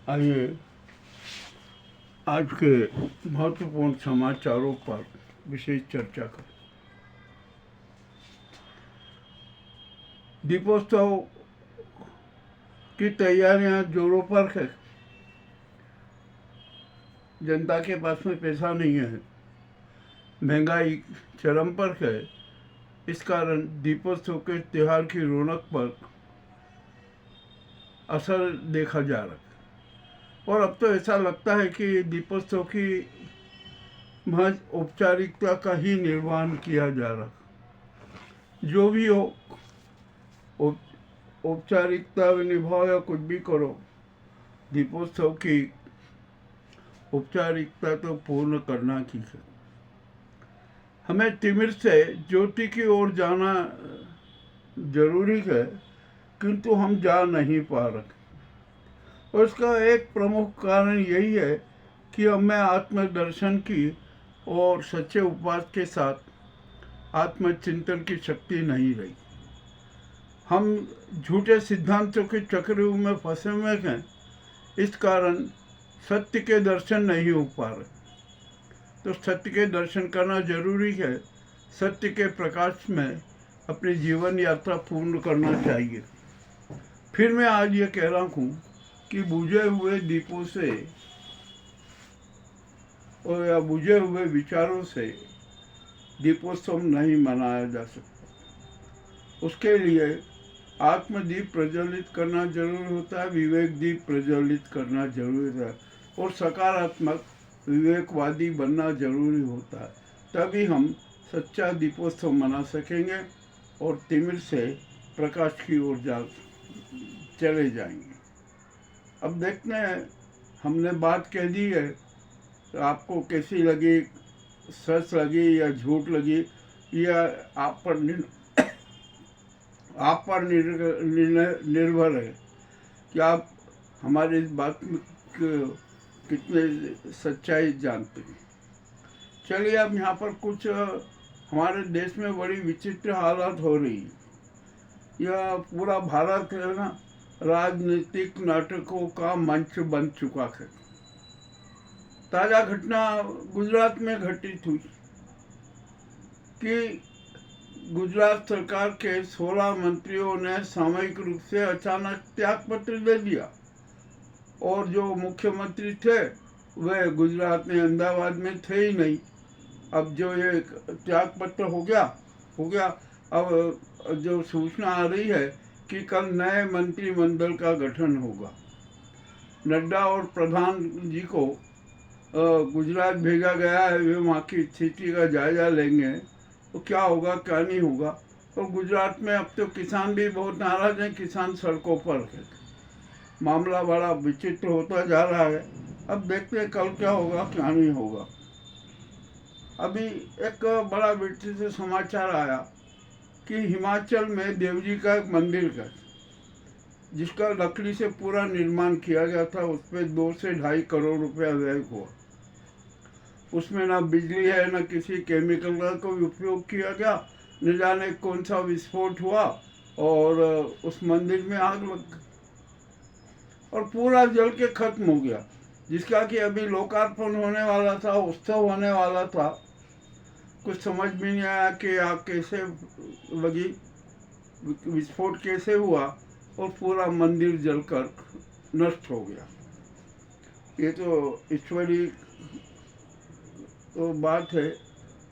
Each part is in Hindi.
आइए आज के महत्वपूर्ण समाचारों पर विशेष चर्चा करें। दीपोत्सव की तैयारियां जोरों पर है। जनता के पास में पैसा नहीं है, महंगाई चरम पर है। इस कारण दीपोत्सव के त्योहार की रौनक पर असर देखा जा रहा है और अब तो ऐसा लगता है कि दीपोत्सव की महज औपचारिकता का ही निर्वहन किया जा रहा। जो भी हो, औपचारिकता निभाओ या कुछ भी करो, दीपोत्सव की औपचारिकता तो पूर्ण करना ही है। हमें तिमिर से ज्योति की ओर जाना जरूरी है, किंतु हम जा नहीं पा रहे। और इसका एक प्रमुख कारण यही है कि हमें आत्मदर्शन की और सच्चे उपवास के साथ आत्मचिंतन की शक्ति नहीं रही। हम झूठे सिद्धांतों के चक्रव्यूह में फंसे हुए हैं। इस कारण सत्य के दर्शन नहीं हो पा रहे। तो सत्य के दर्शन करना जरूरी है। सत्य के प्रकाश में अपनी जीवन यात्रा पूर्ण करना चाहिए। फिर मैं आज ये कह रहा हूँ कि बुझे हुए दीपों से और या बुझे हुए विचारों से दीपोत्सव नहीं मनाया जा सकता। उसके लिए आत्मदीप प्रज्वलित करना जरूरी होता है, विवेक दीप प्रज्वलित करना जरूरी होता है और सकारात्मक विवेकवादी बनना जरूरी होता है। तभी हम सच्चा दीपोत्सव मना सकेंगे और तिमिर से प्रकाश की ओर चले जाएंगे। अब देखते हैं, हमने बात कह दी है, तो आपको कैसी लगी, सच लगी या झूठ लगी, या आप पर निर्भर है कि आप हमारी इस बात में कितने सच्चाई जानते हैं। चलिए, अब यहाँ पर कुछ हमारे देश में बड़ी विचित्र हालत हो रही है। यह पूरा भारत है ना, राजनीतिक नाटकों का मंच बन चुका है। ताजा घटना गुजरात में घटित हुई कि गुजरात सरकार के 16 मंत्रियों ने सामूहिक रूप से अचानक त्यागपत्र दे दिया और जो मुख्यमंत्री थे वे गुजरात में अहमदाबाद में थे ही नहीं। अब जो ये त्यागपत्र हो गया, अब जो सूचना आ रही है कि कल नए मंत्रिमंडल का गठन होगा। नड्डा और प्रधान जी को गुजरात भेजा गया है, वे वहाँ की स्थिति का जायजा लेंगे तो क्या होगा क्या नहीं होगा। और गुजरात में अब तो किसान भी बहुत नाराज हैं, किसान सड़कों पर है। मामला बड़ा विचित्र होता जा रहा है। अब देखते हैं कल क्या होगा क्या नहीं होगा। अभी एक बड़ा विचित्र समाचार आया कि हिमाचल में देवजी का एक मंदिर है जिसका लकड़ी से पूरा निर्माण किया गया था। उस पर 2 से 2.5 करोड़ रुपया व्यय हुआ। उसमें ना बिजली है, ना किसी केमिकल का कोई उपयोग किया गया। न जाने कौन सा विस्फोट हुआ और उस मंदिर में आग लग गई और पूरा जल के खत्म हो गया। जिसका कि अभी लोकार्पण होने वाला था, उत्सव होने वाला था। कुछ समझ में नहीं आया कि आग कैसे लगी, विस्फोट कैसे हुआ और पूरा मंदिर जलकर नष्ट हो गया। ये तो ईश्वरी तो बात है,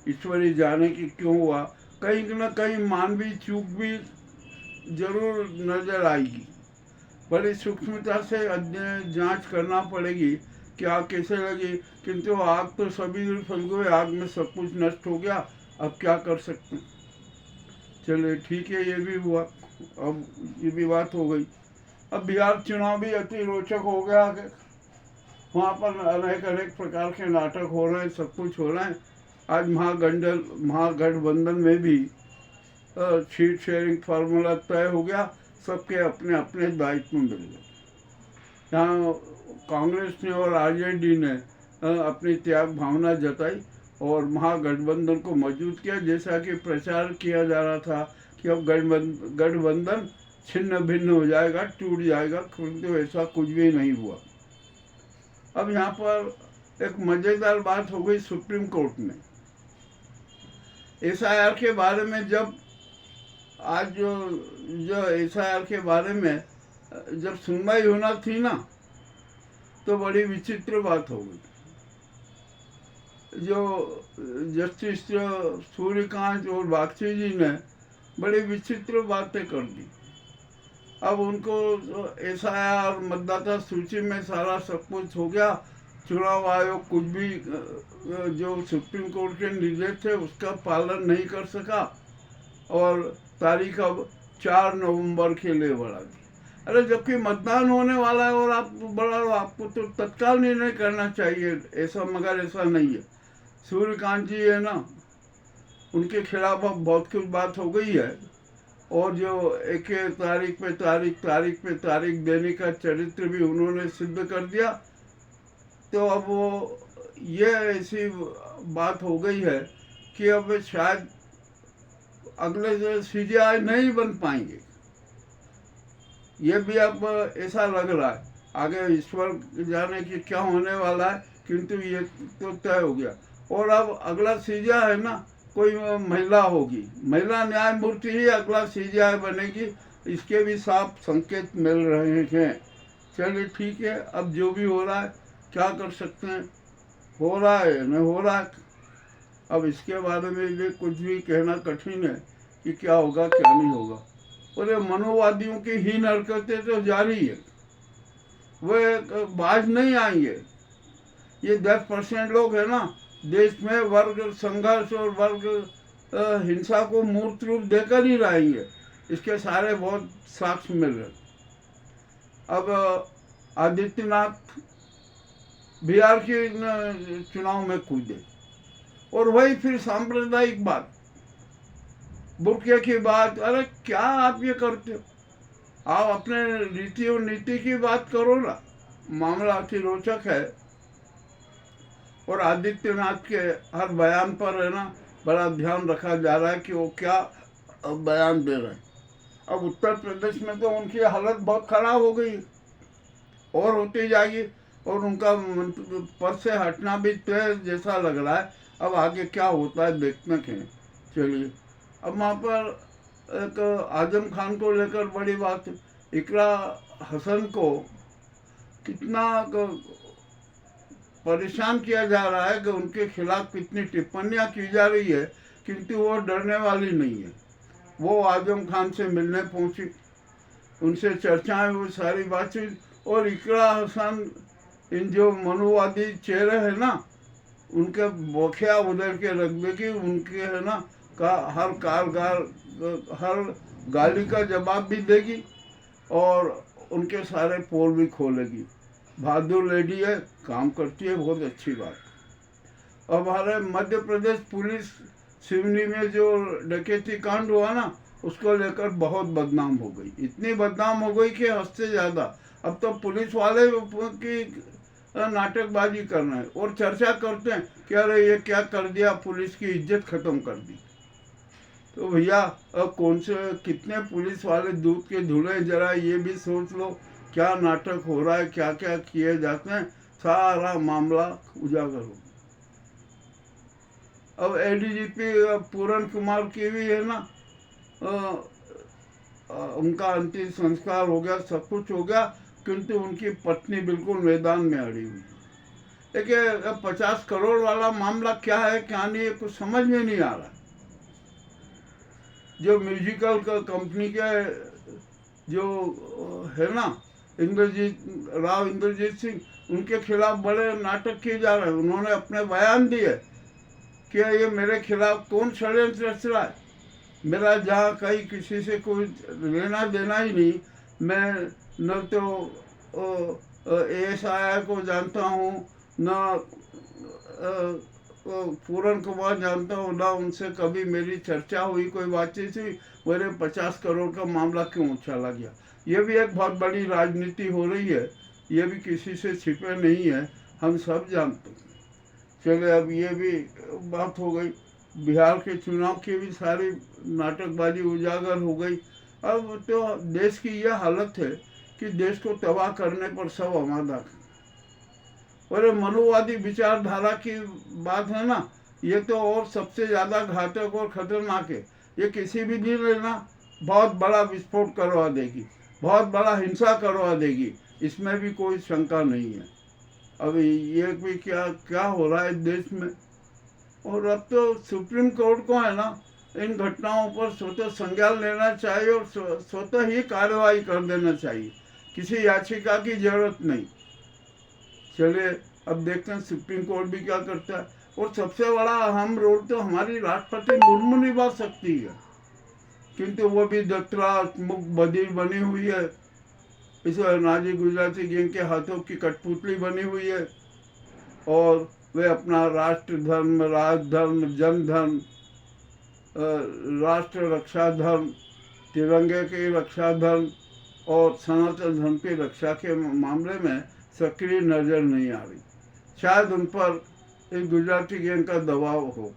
ईश्वरी जाने की क्यों हुआ। कहीं न कहीं मानवीय चूक भी जरूर नजर आएगी। बड़ी सूक्ष्मता से जांच करना पड़ेगी कि आग कैसे लगी। किंतु आग तो सभी फैल गई, आग में सब कुछ नष्ट हो गया। अब क्या कर सकते हैं। चलिए ठीक है, ये भी हुआ, अब ये भी बात हो गई। अब बिहार चुनाव भी अति रोचक हो गया है। वहाँ पर अनेक प्रकार के नाटक हो रहे हैं, सब कुछ हो रहा है। आज महागठबंधन में भी सीट शेयरिंग फार्मूला तय हो गया। सबके अपने अपने दायित्व मिल गए। यहाँ कांग्रेस ने और आरजेडी ने अपनी त्याग भावना जताई और महागठबंधन को मजबूत किया। जैसा कि प्रचार किया जा रहा था कि अब गठबंधन छिन्न भिन्न हो जाएगा, टूट जाएगा, किंतु ऐसा कुछ भी नहीं हुआ। अब यहाँ पर एक मज़ेदार बात हो गई सुप्रीम कोर्ट में एसआईआर के बारे में। जब आज जो एसआईआर के बारे में जब सुनवाई होना थी ना, तो बड़ी विचित्र बात हो गई। जो जस्टिस सूर्यकांत और बागची जी ने बड़ी विचित्र बातें कर दी। अब उनको एसआईआर मतदाता सूची में सारा सब कुछ हो गया, चुनाव आयोग कुछ भी जो सुप्रीम कोर्ट के निर्देश थे उसका पालन नहीं कर सका और तारीख अब 4 नवंबर के लिए बढ़ा दी। अरे जबकि मतदान होने वाला है और आप बढ़ा लो, आपको तो तत्काल निर्णय करना चाहिए ऐसा, मगर ऐसा नहीं है। सूर्यकांत जी है ना, उनके खिलाफ अब बहुत कुछ बात हो गई है और जो एक तारीख पे तारीख देने का चरित्र भी उन्होंने सिद्ध कर दिया। तो अब वो ये ऐसी बात हो गई है कि अब शायद अगले जो सीजीआई नहीं बन पाएंगे, ये भी अब ऐसा लग रहा है। आगे ईश्वर जाने कि क्या होने वाला है, किंतु ये तो तय हो गया। और अब अगला सीजीआई है ना, कोई महिला होगी, महिला न्यायमूर्ति ही अगला सीजीआई बनेगी, इसके भी साफ संकेत मिल रहे हैं। चलिए ठीक है, अब जो भी हो रहा है क्या कर सकते हैं, हो रहा है न हो रहा है। अब इसके बारे में भी कुछ भी कहना कठिन है कि क्या होगा क्या नहीं होगा। और ये मनोवादियों की हीन हरकतें तो जारी है, वे बाज नहीं आएंगे। ये 10% लोग है ना, देश में वर्ग संघर्ष और वर्ग हिंसा को मूर्त रूप देकर ही रहेंगे, इसके सारे बहुत साक्ष्य मिल रहे। अब आदित्यनाथ बिहार के चुनाव में कूदे और वही फिर सांप्रदायिक बात, बुर्के की बात। अरे क्या आप ये करते हो, आप अपने रीति और नीति की बात करो ना। मामला अति रोचक है और आदित्यनाथ के हर बयान पर है ना बड़ा ध्यान रखा जा रहा है कि वो क्या बयान दे रहे हैं। अब उत्तर प्रदेश में तो उनकी हालत बहुत खराब हो गई और होती जाएगी और उनका पद से हटना भी तय जैसा लग रहा है। अब आगे क्या होता है देखते हैं। चलिए, अब वहाँ पर एक आजम खान को लेकर बड़ी बात, इकरा हसन को कितना परेशान किया जा रहा है कि उनके खिलाफ कितनी टिप्पणियां की जा रही है, किंतु वो डरने वाली नहीं है। वो आजम खान से मिलने पहुंची, उनसे चर्चाएं हुई, सारी बातचीत। और इकरा हसन इन जो मनुवादी चेहरे हैं ना, उनके बोखिया उधर के रख देगी, उनके है ना का हर गाली का जवाब भी देगी और उनके सारे पोल भी खोलेगी। बहादुर लेडी है, काम करती है, बहुत अच्छी बात। अब हमारे मध्य प्रदेश पुलिस सिवनी में जो डकैती कांड हुआ ना, उसको लेकर बहुत बदनाम हो गई, इतनी बदनाम हो गई कि हद से ज़्यादा। अब तो पुलिस वाले की नाटकबाजी कर रहे हैं और चर्चा करते हैं कि अरे ये क्या कर दिया, पुलिस की इज्जत खत्म कर दी। तो भैया अब कौन से कितने पुलिस वाले दूध के धुले, जरा ये भी सोच लो क्या नाटक हो रहा है, क्या क्या किए जाते हैं, सारा मामला उजागर हो। अब एडीजीपी पूरन कुमार की भी है ना, उनका अंतिम संस्कार हो गया, सब कुछ हो गया, किंतु उनकी पत्नी बिल्कुल मैदान में अड़ी हुई। देखिए 50 करोड़ वाला मामला क्या है क्या नहीं है, कुछ समझ में नहीं आ रहा। जो म्यूजिकल का कंपनी के जो है ना इंद्रजीत सिंह, उनके खिलाफ बड़े नाटक किए जा रहे हैं। उन्होंने अपने बयान दिए कि ये मेरे खिलाफ कौन षड्यंत्र रच रहा है, मेरा जहाँ कहीं किसी से कोई लेना देना ही नहीं, मैं न तो ASI को जानता हूँ, न पूरन कुमार जानता हूँ, ना उनसे कभी मेरी चर्चा हुई, कोई बातचीत हुई। मेरे 50 करोड़ का मामला क्यों उछाला गया? ये भी एक बहुत बड़ी राजनीति हो रही है, ये भी किसी से छिपे नहीं है, हम सब जानते हैं। चले, अब ये भी बात हो गई। बिहार के चुनाव की भी सारी नाटकबाजी उजागर हो गई। अब तो देश की यह हालत है कि देश को तबाह करने पर सब आमादा है और ये मनुवादी विचारधारा की बात है ना, ये तो और सबसे ज़्यादा घातक और खतरनाक है। ये किसी भी दिन लेना बहुत बड़ा विस्फोट करवा देगी, बहुत बड़ा हिंसा करवा देगी, इसमें भी कोई शंका नहीं है। अभी ये भी क्या क्या हो रहा है देश में। और अब तो सुप्रीम कोर्ट को है ना इन घटनाओं पर स्वतः संज्ञान लेना चाहिए और स्वतः ही कार्रवाई कर देना चाहिए, किसी याचिका की जरूरत नहीं। चलिए अब देखते हैं सुप्रीम कोर्ट भी क्या करता है। और सबसे बड़ा अहम रोल तो हमारी राष्ट्रपति मुर्मू निभा सकती है, किंतु वो भी दत्रा मुख बधिर बनी हुई है, इस नाजी गुजराती गैंग के हाथों की कठपुतली बनी हुई है। और वे अपना राष्ट्र धर्म, राजधर्म, जन धर्म, राष्ट्र रक्षा धर्म, तिरंगे की रक्षा धर्म और सनातन धर्म की रक्षा के मामले में सक्रिय नजर नहीं आ रही। शायद उन पर इस गुजराती गैंग का दबाव हो।